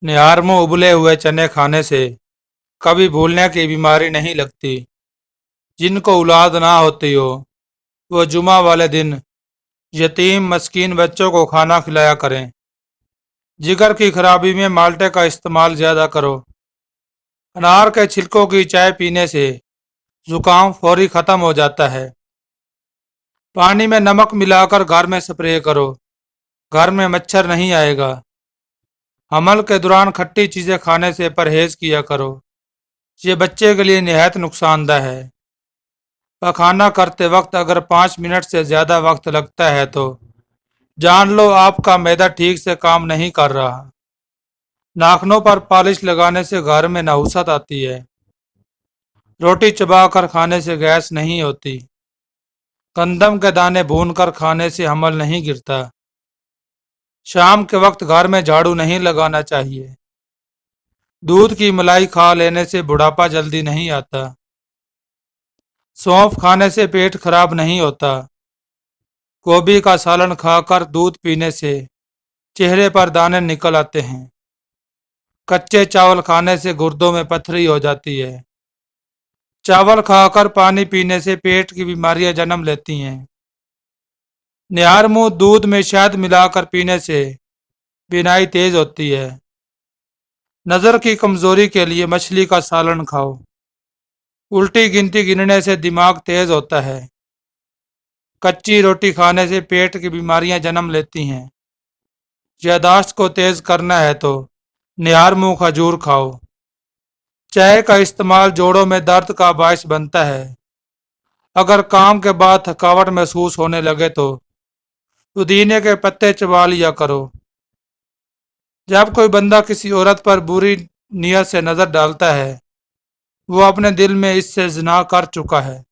निहार में उबले हुए चने खाने से कभी भूलने की बीमारी नहीं लगती। जिनको औलाद ना होती हो वो जुमा वाले दिन यतीम मस्कीन बच्चों को खाना खिलाया करें। जिगर की खराबी में माल्टे का इस्तेमाल ज्यादा करो। अनार के छिलकों की चाय पीने से जुकाम फौरी खत्म हो जाता है। पानी में नमक मिलाकर घर में स्प्रे करो, घर में मच्छर नहीं आएगा। हमल के दौरान खट्टी चीजें खाने से परहेज किया करो, ये बच्चे के लिए निहायत नुकसानदेह है। पखाना करते वक्त अगर 5 मिनट से ज्यादा वक्त लगता है तो जान लो आपका मैदा ठीक से काम नहीं कर रहा। नाखनों पर पॉलिश लगाने से घर में नहुसत आती है। रोटी चबाकर खाने से गैस नहीं होती। गंदम के दाने भूनकर खाने से हमल नहीं गिरता। शाम के वक्त घर में झाड़ू नहीं लगाना चाहिए। दूध की मलाई खा लेने से बुढ़ापा जल्दी नहीं आता। सौंफ खाने से पेट खराब नहीं होता। गोभी का सालन खाकर दूध पीने से चेहरे पर दाने निकल आते हैं। कच्चे चावल खाने से गुर्दों में पथरी हो जाती है। चावल खाकर पानी पीने से पेट की बीमारियां जन्म लेती हैं। निहार मुंह दूध में शहद मिलाकर पीने से बीनाई तेज होती है। नजर की कमजोरी के लिए मछली का सालन खाओ। उल्टी गिनती गिनने से दिमाग तेज होता है। कच्ची रोटी खाने से पेट की बीमारियां जन्म लेती हैं। यादाश्त को तेज करना है तो निहार मुंह खजूर खाओ। चाय का इस्तेमाल जोड़ों में दर्द का बायस बनता है। अगर काम के बाद थकावट महसूस होने लगे तो पुदीने के पत्ते चबा लिया करो। जब कोई बंदा किसी औरत पर बुरी नीयत से नजर डालता है वो अपने दिल में इससे जिना कर चुका है।